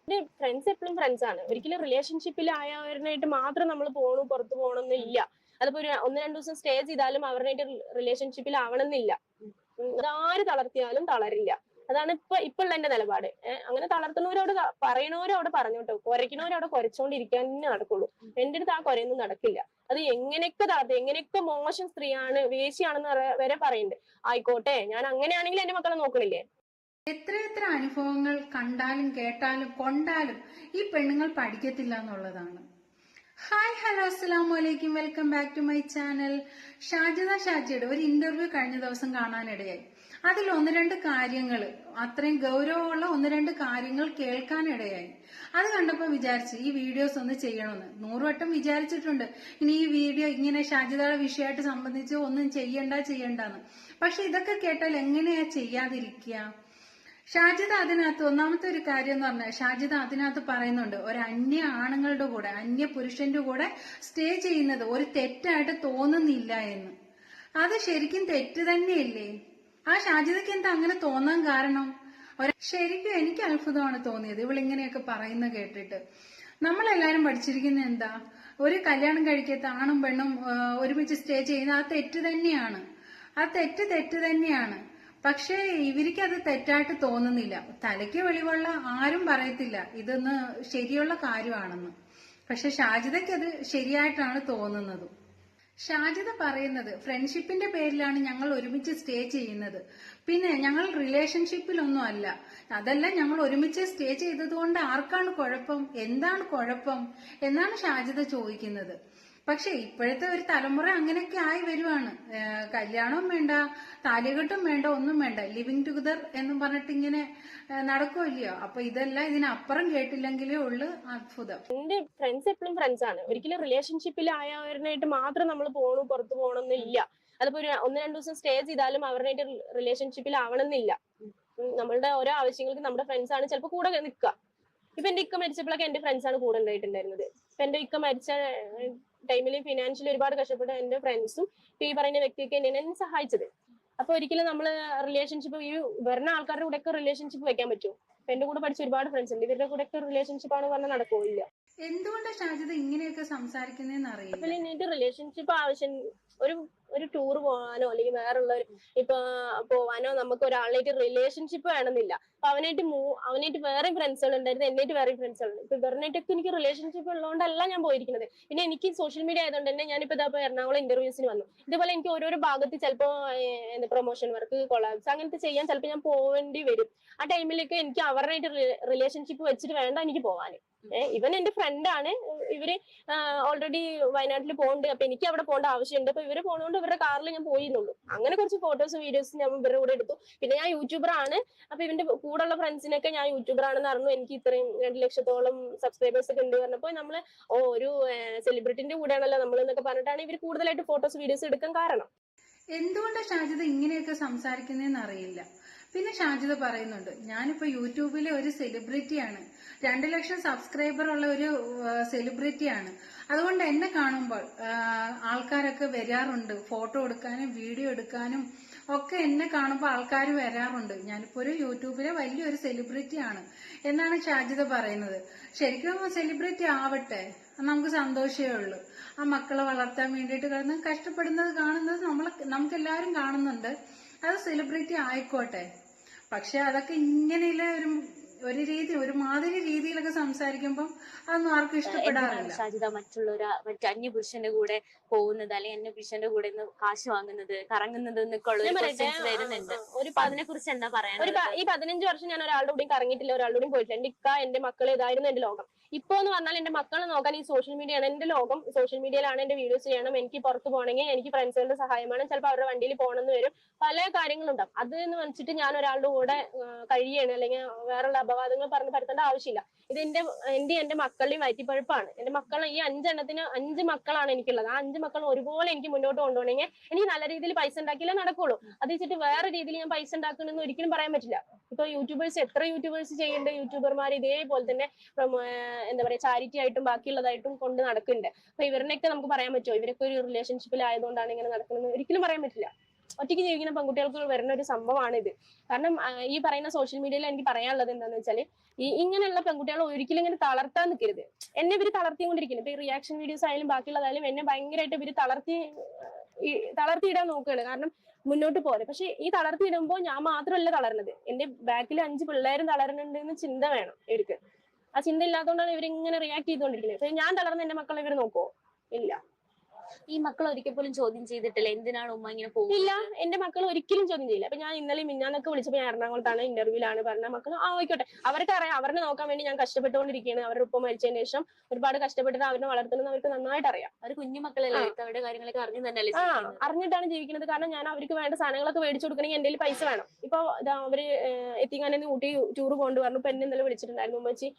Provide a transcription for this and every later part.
Friends എപ്പോഴും friends ആണ്. ഒരിക്കലും റിലേഷൻഷിപ്പിൽ ആയവരുമായിട്ട് മാത്രം നമ്മൾ പുറത്തു പോകണമെന്നില്ല. അതിപ്പോ ഒന്ന് രണ്ടു ദിവസം സ്റ്റേ ചെയ്താലും അവരുമായിട്ട് റിലേഷൻഷിപ്പിൽ ആവണമെന്നില്ല. ആര് തളർത്തിയാലും തളരില്ല. അതാണ് ഇപ്പൊ ഉള്ള എന്റെ നിലപാട്. അങ്ങനെ തളർത്തുന്നവരോട് പറയണവരോട് പറഞ്ഞോട്ടോ, കുരയ്ക്കുന്നവരോട് കുരച്ചോണ്ടിരിക്കാൻ തന്നെ നടക്കുള്ളൂ. എന്റെ അടുത്ത് ആ കുരയൊന്നും നടക്കില്ല. അത് എങ്ങനെയൊക്കെ തളർത്തി, എങ്ങനെയൊക്കെ മോശം സ്ത്രീയാണ്, വേശിയാണെന്ന് വരെ പറയുന്നുണ്ട്. ആയിക്കോട്ടെ, ഞാൻ അങ്ങനെയാണെങ്കിൽ എന്റെ മക്കളെ നോക്കണില്ലേ? എത്ര അനുഭവങ്ങൾ കണ്ടാലും കേട്ടാലും കൊണ്ടാലും ഈ പെണ്ണുങ്ങൾ പഠിക്കത്തില്ല എന്നുള്ളതാണ്. ഹായ് ഹലോ അസ്സലാമു അലൈക്കും, welcome back to my channel. ഷാജിയുടെ ഒരു ഇന്റർവ്യൂ കഴിഞ്ഞ ദിവസം കാണാനിടയായി. അതിൽ ഒന്ന് രണ്ട് കാര്യങ്ങൾ, അത്രയും ഗൗരവമുള്ള ഒന്ന് രണ്ട് കാര്യങ്ങൾ കേൾക്കാനിടയായി. അത് കണ്ടപ്പോൾ വിചാരിച്ചു ഈ വീഡിയോസ് ഒന്ന് ചെയ്യണമെന്ന്. 100 വട്ടം വിചാരിച്ചിട്ടുണ്ട് ഇനി ഈ വീഡിയോ ഇങ്ങനെ ഷാജിദയുടെ വിഷയമായിട്ട് സംബന്ധിച്ച് ഒന്നും ചെയ്യണ്ടെന്ന്. പക്ഷെ ഇതൊക്കെ കേട്ടാൽ എങ്ങനെയാ ചെയ്യാതിരിക്കുക? ഷാജിദ അതിനകത്ത് ഒന്നാമത്തെ ഒരു കാര്യം എന്ന് പറഞ്ഞാൽ, ഷാജിദ അതിനകത്ത് പറയുന്നുണ്ട്, ഒരു അന്യ ആണുങ്ങളുടെ കൂടെ, അന്യ പുരുഷന്റെ കൂടെ സ്റ്റേ ചെയ്യുന്നത് ഒരു തെറ്റായിട്ട് തോന്നുന്നില്ല എന്ന്. അത് ശരിക്കും തെറ്റ് തന്നെയല്ലേ? ആ ഷാജിദയ്ക്ക് എന്താ അങ്ങനെ തോന്നാൻ കാരണം? ശരിക്കും എനിക്ക് അത്ഭുതമാണ് തോന്നിയത് ഇവളിങ്ങനെയൊക്കെ പറയുന്ന കേട്ടിട്ട്. നമ്മളെല്ലാരും പഠിച്ചിരിക്കുന്ന എന്താ, ഒരു കല്യാണം കഴിക്കാത്ത ആണും പെണ്ണും ഒരുമിച്ച് സ്റ്റേ ചെയ്യുന്ന ആ തെറ്റ് തന്നെയാണ്. ആ തെറ്റ് തന്നെയാണ്. പക്ഷേ ഇവർക്ക് അത് തെറ്റായിട്ട് തോന്നുന്നില്ല. തലയ്ക്ക് വെളിവുള്ള ആരും പറയത്തില്ല ഇതൊന്ന് ശരിയുള്ള കാര്യമാണെന്ന്. പക്ഷെ ഷാജിദയ്ക്ക് അത് ശരിയായിട്ടാണ് തോന്നുന്നത്. ഷാജിദ പറയുന്നത് ഫ്രണ്ട്ഷിപ്പിന്റെ പേരിലാണ് ഞങ്ങൾ ഒരുമിച്ച് സ്റ്റേ ചെയ്യുന്നത്, പിന്നെ ഞങ്ങൾ റിലേഷൻഷിപ്പിലൊന്നും അല്ല. അതല്ല, ഞങ്ങൾ ഒരുമിച്ച് സ്റ്റേ ചെയ്തത് കൊണ്ട് ആർക്കാണ് കുഴപ്പം, എന്താണ് കുഴപ്പം എന്നാണ് ഷാജിദ ചോദിക്കുന്നത്. പക്ഷെ ഇപ്പോഴത്തെ ഒരു തലമുറ അങ്ങനെയൊക്കെ ആയി വരുവാണ്. കല്യാണവും വേണ്ട, താലികെട്ടും വേണ്ട, ഒന്നും വേണ്ട, ലിവിങ് ടുഗദർ എന്നും പറഞ്ഞിട്ട് ഇങ്ങനെ നടക്കുമല്ലയോ. അപ്പൊ ഇതെല്ലാം ഇതിനപ്പുറം കേട്ടില്ലെങ്കിലേ ഉള്ളു അത്ഭുതം. എന്റെ ഫ്രണ്ട്സ് എപ്പോഴും ഫ്രണ്ട്സ് ആണ്. ഒരിക്കലും റിലേഷൻഷിപ്പിൽ ആയവരുമായിട്ട് മാത്രം നമ്മൾ പുറത്തു പോകണമെന്നില്ല. അതിപ്പോ ഒന്ന് രണ്ടു ദിവസം സ്റ്റേ ചെയ്താലും അവരുമായിട്ട് റിലേഷൻഷിപ്പിൽ ആവണമെന്നില്ല. നമ്മളുടെ ഓരോ ആവശ്യങ്ങൾക്ക് നമ്മുടെ ഫ്രണ്ട്സ് ആണ് ചിലപ്പോൾ കൂടെ നിൽക്കുക. ഇപ്പൊ എന്റെ ഇക്ക മരിച്ചപ്പോഴൊക്കെ എന്റെ ഫ്രണ്ട്സ് ആണ് കൂടെ ഉണ്ടായിട്ടുണ്ടായിരുന്നത്. ഇപ്പൊ എന്റെ ഇക്ക മരിച്ച ടൈമിൽ ഫിനാൻഷ്യലി ഒരുപാട് കഷ്ടപ്പെട്ട എന്റെ ഫ്രണ്ട്സും ഈ പറയുന്ന വ്യക്തിയൊക്കെ എന്നെ സഹായിച്ചത്. അപ്പൊ ഒരിക്കലും നമ്മള് റിലേഷൻഷിപ്പ് ഈ വരുന്ന ആൾക്കാരുടെ കൂടെ ഒക്കെ റിലേഷൻഷിപ്പ് വെക്കാൻ പറ്റുമോ? ഇപ്പൊ എന്റെ കൂടെ പഠിച്ച ഒരുപാട് ഫ്രണ്ട്സ് ഉണ്ട്, ഇവരുടെ കൂടെ ഒക്കെ റിലേഷൻഷിപ്പ് ആണ് പറഞ്ഞാൽ നടക്കില്ല. എന്തുകൊണ്ടാണ് ഷാജിദ ഇങ്ങനെയൊക്കെ സംസാരിക്കുന്നതെന്ന് അറിയില്ല. പിന്നെ റിലേഷൻഷിപ്പ് ആവശ്യം ഒരു ടൂർ പോകാനോ അല്ലെങ്കിൽ വേറുള്ള ഇപ്പൊ പോവാനോ നമുക്ക് ഒരാളായിട്ട് റിലേഷൻഷിപ്പ് വേണമെന്നില്ല. അപ്പൊ അവനായിട്ട് വേറെയും ഫ്രണ്ട്സുകൾ ഉണ്ടായിരുന്നു, എന്നായിട്ട് വേറെയും ഫ്രണ്ട്സുകൾ ഉണ്ട്. ഇപ്പൊ ഇവരിനായിട്ടൊക്കെ എനിക്ക് റിലേഷൻഷിപ്പ് ഉള്ളതുകൊണ്ടല്ല ഞാൻ പോയിരിക്കുന്നത്. പിന്നെ എനിക്ക് സോഷ്യൽ മീഡിയ ആയതുകൊണ്ട് തന്നെ ഞാനിപ്പോ ഇതാ എറണാകുളം ഇന്റർവ്യൂസിന് വന്നു. ഇതുപോലെ എനിക്ക് ഓരോരോ ഭാഗത്ത് ചിലപ്പോ പ്രൊമോഷൻ വർക്ക്, കൊളാബ്സ് അങ്ങനത്തെ ചെയ്യാൻ ചിലപ്പോൾ ഞാൻ പോവേണ്ടി വരും. ആ ടൈമിലൊക്കെ എനിക്ക് അവരുമായിട്ട് റിലേഷൻഷിപ്പ് വെച്ചിട്ട് വേണ്ട എനിക്ക് പോവാന്. ഇവൻ എന്റെ ഫ്രണ്ടാണ്. ഇവര് ഓൾറെഡി വയനാട്ടിൽ പോകുന്നുണ്ട്. അപ്പൊ എനിക്ക് അവിടെ പോകേണ്ട ആവശ്യമുണ്ട്. അപ്പൊ ഇവര് പോണോണ്ട് ഇവരുടെ കാറിൽ ഞാൻ പോയിരുന്നുള്ളൂ. അങ്ങനെ കുറച്ച് ഫോട്ടോസും വീഡിയോസും ഞാൻ ഇവരുടെ കൂടെ എടുത്തു. പിന്നെ ഞാൻ യൂട്യൂബർ ആണ്. അപ്പൊ ഇവന്റെ കൂടെയുള്ള ഫ്രണ്ട്സിനൊക്കെ ഞാൻ യൂട്യൂബർ ആണെന്ന് അറിഞ്ഞു. എനിക്ക് ഇത്രയും 2 ലക്ഷത്തോളം സബ്സ്ക്രൈബേഴ്സ് ഒക്കെ ഉണ്ട് പറഞ്ഞപ്പോൾ നമ്മള് ഒരു സെലിബ്രിറ്റിന്റെ കൂടെയാണല്ലോ നമ്മൾ എന്നൊക്കെ പറഞ്ഞിട്ടാണ് ഇവർ കൂടുതലായിട്ട് ഫോട്ടോസ് വീഡിയോസ് എടുക്കാൻ കാരണം. എന്തുകൊണ്ടാണ് ഷാജിദ ഇങ്ങനെയൊക്കെ സംസാരിക്കുന്നതെന്ന് അറിയില്ല. പിന്നെ ഷാജിദ പറയുന്നുണ്ട്, ഞാനിപ്പോ യൂട്യൂബിലെ ഒരു സെലിബ്രിറ്റിയാണ്, 2 ലക്ഷം സബ്സ്ക്രൈബർ ഉള്ള ഒരു സെലിബ്രിറ്റിയാണ്. അതുകൊണ്ട് എന്നെ കാണുമ്പോൾ ആൾക്കാരൊക്കെ വരാറുണ്ട്, ഫോട്ടോ എടുക്കാനും വീഡിയോ എടുക്കാനും ഒക്കെ എന്നെ കാണുമ്പോൾ ആൾക്കാർ വരാറുണ്ട്. ഞാനിപ്പോ ഒരു യൂട്യൂബിലെ വലിയൊരു സെലിബ്രിറ്റിയാണ് എന്നാണ് ഷാജിദ പറയുന്നത്. ശരിക്കും സെലിബ്രിറ്റി ആവട്ടെ, നമുക്ക് സന്തോഷമേ ഉള്ളൂ. ആ മക്കളെ വളർത്താൻ വേണ്ടിയിട്ട് കിടന്ന് കഷ്ടപ്പെടുന്നത് കാണുന്നത് നമുക്കെല്ലാവരും കാണുന്നുണ്ട്. അത് സെലിബ്രിറ്റി ആയിക്കോട്ടെ. പക്ഷെ അതൊക്കെ ഇങ്ങനെയുള്ള ഒരു രീതി, ഒരു മാതിരി രീതിയിലൊക്കെ സംസാരിക്കുമ്പോൾ അതൊന്നും ആർക്കും ഇഷ്ടപ്പെടാറില്ല. ഷാജിദ മറ്റു അന്യ പുരുഷന്റെ കൂടെ പോകുന്നത് അല്ലെങ്കിൽ അന്യ പുരുഷന്റെ കൂടെ കാശ് വാങ്ങുന്നത്, കറങ്ങുന്നത് എന്നൊക്കെ ഉള്ള വരുന്നുണ്ട്. അതിനെ കുറിച്ച് എന്താ പറയാ? ഈ 15 വർഷം ഞാൻ ഒരാളുടെ കൂടെയും കറങ്ങിയിട്ടില്ല, ഒരാളുടെ കൂടെയും പോയിട്ടില്ല. എന്റെ ഇക്ക, എന്റെ മക്കൾ, ഇതായിരുന്നു എന്റെ ലോകം. ഇപ്പൊ എന്ന് പറഞ്ഞാൽ എന്റെ മക്കളെ നോക്കാൻ ഈ സോഷ്യൽ മീഡിയ ആണ് എന്റെ ലോകം. സോഷ്യൽ മീഡിയയിലാണ് എന്റെ വീഡിയോസ് ചെയ്യണം. എനിക്ക് പുറത്ത് പോകണമെങ്കിൽ എനിക്ക് ഫ്രണ്ട്സുകളുടെ സഹായമാണ്. ചിലപ്പോൾ അവരുടെ വണ്ടിയിൽ പോകണമെന്ന് വരും. പല കാര്യങ്ങളുണ്ടാവും. അത് എന്ന് വെച്ചിട്ട് ഞാൻ ഒരാളുടെ കൂടെ കഴിയാണ് അല്ലെങ്കിൽ വേറുള്ള അപവാദങ്ങൾ പറഞ്ഞ് പരത്തേണ്ട ആവശ്യമില്ല. ഇത് എന്റെ മക്കളുടെയും വയറ്റിപ്പഴുപ്പാണ്. എന്റെ മക്കളെ ഈ 5 മക്കളാണ് എനിക്കുള്ളത്. ആ 5 മക്കളും ഒരുപോലെ എനിക്ക് മുന്നോട്ട് കൊണ്ടുപോകണമെങ്കിൽ എനിക്ക് നല്ല രീതിയിൽ പൈസ ഉണ്ടാക്കിയാലേ നടക്കുള്ളൂ. അത് വെച്ചിട്ട് വേറെ രീതിയിൽ ഞാൻ പൈസ ഉണ്ടാക്കണമെന്ന് ഒരിക്കലും പറയാൻ പറ്റില്ല. ഇപ്പൊ എത്ര യൂട്യൂബേഴ്സ് ചെയ്യുന്നുണ്ട്, യൂട്യൂബർമാർ ഇതേപോലെ തന്നെ എന്താ പറയാ ചാരിറ്റി ആയിട്ടും ബാക്കിയുള്ളതായിട്ടും കൊണ്ട് നടക്കുന്നുണ്ട്. അപ്പൊ ഇവരിനൊക്കെ നമുക്ക് പറയാൻ പറ്റുമോ ഇവരൊക്കെ ഒരു റിലേഷൻഷിപ്പിൽ ആയതുകൊണ്ടാണ് ഇങ്ങനെ നടക്കുന്നത്? ഒരിക്കലും പറയാൻ പറ്റില്ല. ഒറ്റയ്ക്ക് ജീവിക്കുന്ന പെൺകുട്ടികൾക്ക് വരുന്ന ഒരു സംഭവമാണ് ഇത്. കാരണം ഈ പറയുന്ന സോഷ്യൽ മീഡിയയിൽ എനിക്ക് പറയാനുള്ളത് എന്താണെന്ന് വെച്ചാൽ ഇങ്ങനെയുള്ള പെൺകുട്ടികളെ ഒരിക്കലും ഇങ്ങനെ തളർത്താൻ നിൽക്കരുത്. എന്നെ ഇവര് തളർത്തിക്കൊണ്ടിരിക്കുന്നു. ഇപ്പൊ ഈ റിയാക്ഷൻ വീഡിയോസ് ആയാലും ബാക്കിയുള്ളതായാലും എന്നെ ഭയങ്കരമായിട്ട് ഇവര് തളർത്തിയിടാൻ നോക്കുകയാണ്. കാരണം മുന്നോട്ട് പോലെ. പക്ഷെ ഈ തളർത്തിയിടുമ്പോൾ ഞാൻ മാത്രമല്ല തളർന്നത്, എന്റെ ബാക്കിൽ 5 പിള്ളേരും തളരുന്നുണ്ട് എന്ന് ചിന്ത വേണം ഇവർക്ക്. ആ ചിന്ത ഇല്ലാത്തതുകൊണ്ടാണ് ഇവരിങ്ങനെ റിയാക്ട് ചെയ്തുകൊണ്ടിരിക്കുന്നത്. പക്ഷെ ഞാൻ തളർന്ന് എന്റെ മക്കളെ ഇവർ നോക്കുവോ? ഇല്ല. ഈ മക്കൾ ഒരിക്കൽ പോലും ചോദ്യം ചെയ്തിട്ടില്ല എന്തിനാണ് ഉമ്മ ഇങ്ങനെ പോകുന്നത്? ഇല്ല, എന്റെ മക്കൾ ഒരിക്കലും ചോദ്യം ചെയ്യില്ല. അപ്പൊ ഞാൻ ഇന്നലെ മിന്നാന്നൊക്കെ വിളിച്ചപ്പോൾ ഞാൻ എറണാകുളത്താണ്, ഇന്റർവ്യൂലാണ് പറഞ്ഞ മക്കൾ ആയിക്കോട്ടെ, അവർക്ക് അറിയാം, അവരെ നോക്കാൻ വേണ്ടി ഞാൻ കഷ്ടപ്പെട്ടുകൊണ്ടിരിക്കുകയാണ്. അവരുടെ ഉപ്പ മരിച്ചതിന് ശേഷം ഒരുപാട് കഷ്ടപ്പെട്ടിട്ട് അവരെ വളർത്തുന്നത് അവർക്ക് നന്നായിട്ട് അറിയാം. അവർ കുഞ്ഞു മക്കളല്ലേ, അവരുടെ കാര്യങ്ങളൊക്കെ അറിഞ്ഞു തന്നെയല്ലേ ജീവിക്കുന്നത്? അറിഞ്ഞിട്ടാണ് ജീവിക്കുന്നത്. കാരണം ഞാൻ അവർക്ക് വേണ്ട സാധനങ്ങളൊക്കെ മേടിച്ചു കൊടുക്കണമെങ്കിൽ എന്റെ പൈസ വേണം. ഇപ്പൊ അവര് എത്തിങ്ങാനെ ഊട്ടി ടൂർ പോകേണ്ടി പറഞ്ഞു. ഇപ്പൊ എന്നെ ഇന്നലെ വിളിച്ചിട്ടുണ്ടായിരുന്നു, ഉമ്മച്ചി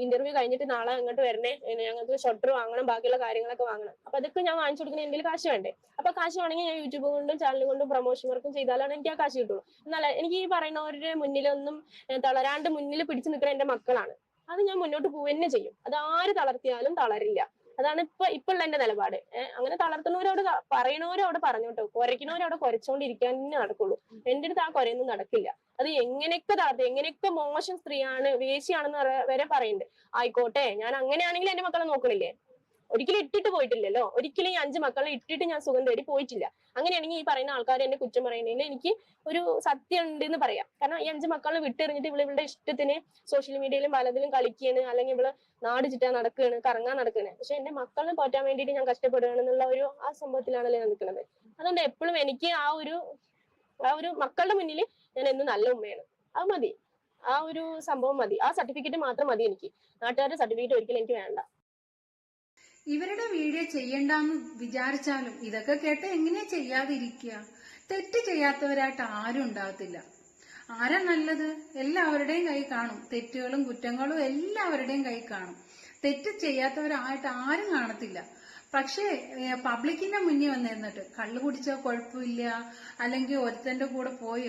ഇന്റർവ്യൂ കഴിഞ്ഞിട്ട് നാളെ അങ്ങോട്ട് വരണേ, ഞങ്ങൾക്ക് ഷട്ടർ വാങ്ങണം, ബാക്കിയുള്ള കാര്യങ്ങളൊക്കെ വാങ്ങണം. അപ്പൊ അതൊക്കെ ഞാൻ വാങ്ങിച്ചു കൊടുക്കണേ എന്റെ കാശ് വേണ്ടേ? അപ്പൊ കാശ് വേണമെങ്കിൽ ഞാൻ യൂട്യൂബ് കൊണ്ടും ചാനൽ കൊണ്ടും പ്രൊമോഷൻ വർക്കും ചെയ്താലാണ് എനിക്ക് ആ കാശ് കിട്ടുള്ളൂ. എന്നാൽ എനിക്ക് ഈ പറയുന്നവരുടെ മുന്നിലൊന്നും തളരാണ്ട് മുന്നിൽ പിടിച്ചു നിൽക്കുന്ന എന്റെ മക്കളാണ്. അത് ഞാൻ മുന്നോട്ട് പോവുക ചെയ്യും. അത് ആര് തളർത്തിയാലും തളരില്ല. അതാണ് ഇപ്പൊ എന്റെ നിലപാട്. അങ്ങനെ തളർത്തുന്നവരോട് പറയണവരോട് പറഞ്ഞോട്ടോ, കുരയ്ക്കുന്നവരോട് കുരച്ചോണ്ടിരിക്കാൻ തന്നെ നടക്കുള്ളൂ. എന്റെ അടുത്ത് ആ കുരയൊന്നും നടക്കില്ല. അത് എങ്ങനെയൊക്കെ തളർത്തി, എങ്ങനെയൊക്കെ മോശം സ്ത്രീയാണ്, വേശ്യാണെന്ന് വരെ പറയുന്നുണ്ട്. ആയിക്കോട്ടെ, ഞാൻ അങ്ങനെയാണെങ്കിൽ എന്റെ മക്കളെ നോക്കണില്ലേ? ഒരിക്കലും ഇട്ടിട്ട് പോയിട്ടില്ലല്ലോ. ഒരിക്കലും ഈ 5 മക്കളെ ഇട്ടിട്ട് ഞാൻ സുഖം തേടി പോയിട്ടില്ല. അങ്ങനെയാണെങ്കിൽ ഈ പറയുന്ന ആൾക്കാർ എന്നെ കുറ്റം പറയുന്നതിൽ എനിക്ക് ഒരു സത്യം ഉണ്ട് എന്ന് പറയാം. കാരണം ഈ 5 മക്കളെ വിട്ടെറിഞ്ഞിട്ട് ഇവളുടെ ഇഷ്ടത്തിന് സോഷ്യൽ മീഡിയയിലും പലതിലും കളിക്കുകയാണ്, അല്ലെങ്കിൽ ഇവള് നാട് ചുറ്റാൻ നടക്കുകയാണ്, കറങ്ങാൻ നടക്കുകയാണ്. പക്ഷെ എന്റെ മക്കളെ പോറ്റാൻ വേണ്ടിയിട്ട് ഞാൻ കഷ്ടപ്പെടുകയാണെന്നുള്ള ആ സംഭവത്തിലാണല്ലോ ഞാൻ നിൽക്കുന്നത്. അതുകൊണ്ട് എപ്പോഴും എനിക്ക് ആ ഒരു മക്കളുടെ മുന്നിൽ ഞാൻ എന്നും നല്ല ഉമ്മയാണ്. അത് മതി. ആ ഒരു സംഭവം മതി. ആ സർട്ടിഫിക്കറ്റ് മാത്രം മതി എനിക്ക്. നാട്ടുകാരുടെ സർട്ടിഫിക്കറ്റ് ഒരിക്കലും എനിക്ക് വേണ്ട. ഇവരുടെ വീഡിയോ ചെയ്യണ്ടെന്ന് വിചാരിച്ചാലും ഇതൊക്കെ കേട്ട് എങ്ങനെയാ ചെയ്യാതിരിക്കുക? തെറ്റ് ചെയ്യാത്തവരായിട്ട് ആരും ഉണ്ടാകത്തില്ല. ആരാ നല്ലത്? എല്ലാവരുടെയും കൈ കാണും. തെറ്റുകളും കുറ്റങ്ങളും എല്ലാവരുടെയും കൈ കാണും. തെറ്റ് ചെയ്യാത്തവരായിട്ട് ആരും കാണത്തില്ല. പക്ഷേ പബ്ലിക്കിന്റെ മുന്നിൽ വന്നിരുന്നിട്ട് കള്ളു കുടിച്ചാൽ കുഴപ്പമില്ല, അല്ലെങ്കിൽ ഒരുത്തന്റെ കൂടെ പോയി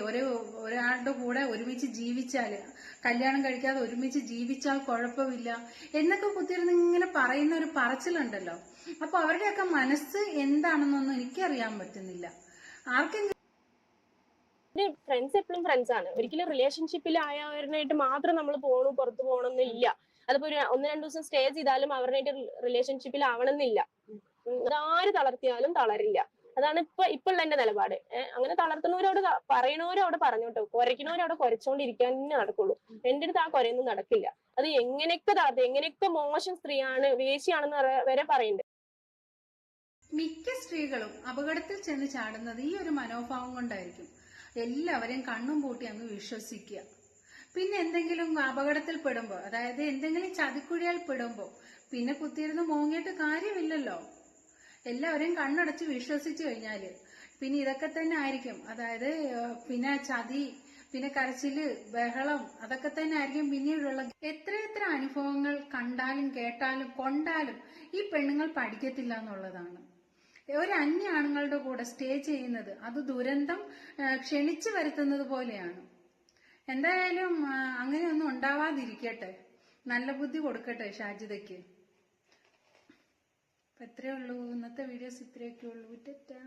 ഒരാളുടെ കൂടെ ഒരുമിച്ച് ജീവിച്ചാല്, കല്യാണം കഴിക്കാതെ ഒരുമിച്ച് ജീവിച്ചാൽ കുഴപ്പമില്ല എന്നൊക്കെ കുത്തിയിരുന്ന് ഇങ്ങനെ പറയുന്ന ഒരു പറച്ചിലുണ്ടല്ലോ. അപ്പൊ അവരുടെയൊക്കെ മനസ്സ് എന്താണെന്നൊന്നും എനിക്കറിയാൻ പറ്റുന്നില്ല. ആർക്കെങ്കിലും ഫ്രണ്ട്സ് എപ്പോഴും ഫ്രണ്ട്സ് ആണ്. ഒരിക്കലും റിലേഷൻഷിപ്പിലായവരുമായിട്ട് മാത്രം നമ്മൾ പുറത്തു പോകണമെന്നില്ല. അതിപ്പോ 1-2 ദിവസം സ്റ്റേ ചെയ്താലും അവരുമായിട്ട് റിലേഷൻഷിപ്പിൽ ആവണമെന്നില്ല. അതാര് തളർത്തിയാലും തളരില്ല. അതാണ് ഇപ്പൊ എന്റെ നിലപാട്. അങ്ങനെ തളർത്തുന്നവരോട് പറയണവരോട് പറഞ്ഞോട്ടോ, കുരയ്ക്കുന്നവരോട് കുരച്ചോണ്ടിരിക്കാൻ തന്നെ നടക്കുള്ളൂ. എന്റെ അടുത്ത് ആ കുരയൊന്നും നടക്കില്ല. അത് എങ്ങനെയൊക്കെ തളർത്തി, എങ്ങനെയൊക്കെ മോശം സ്ത്രീയാണ്, വേശ്യാണെന്ന് വരെ പറയുന്നുണ്ട്. മിക്ക സ്ത്രീകളും അപകടത്തിൽ ചെന്ന് ചാടുന്നത് ഈ ഒരു മനോഭാവം കൊണ്ടായിരിക്കും. എല്ലാവരെയും കണ്ണും പൂട്ടി അങ്ങ് വിശ്വസിക്കുക. പിന്നെ എന്തെങ്കിലും അപകടത്തിൽ പെടുമ്പോ, അതായത് എന്തെങ്കിലും ചതിക്കുഴിയാൽ പെടുമ്പോ പിന്നെ കുത്തിയിരുന്ന് മോങ്ങിയിട്ട് കാര്യമില്ലല്ലോ. എല്ലാവരെയും കണ്ണടച്ച് വിശ്വസിച്ചു കഴിഞ്ഞാല് പിന്നെ ഇതൊക്കെ തന്നെ ആയിരിക്കും. അതായത് പിന്നെ ചതി, പിന്നെ കരച്ചില്, ബഹളം, അതൊക്കെ തന്നെ ആയിരിക്കും പിന്നീടുള്ള. എത്രയെത്ര അനുഭവങ്ങൾ കണ്ടാലും കേട്ടാലും കൊണ്ടാലും ഈ പെണ്ണുങ്ങൾ പഠിക്കത്തില്ല എന്നുള്ളതാണ്. ഒരു അന്യ ആണുങ്ങളുടെ കൂടെ സ്റ്റേ ചെയ്യുന്നത് അത് ദുരന്തം ക്ഷണിച്ചു വരുത്തുന്നത് പോലെയാണ്. എന്തായാലും അങ്ങനെയൊന്നും ഉണ്ടാവാതിരിക്കട്ടെ. നല്ല ബുദ്ധി കൊടുക്കട്ടെ ഷാജിദയ്ക്ക്. അപ്പൊ ഇത്രയേ ഉള്ളൂ. ഇന്നത്തെ വീഡിയോസ് ഇത്രയൊക്കെ ഉള്ളൂ. ടാറ്റാ.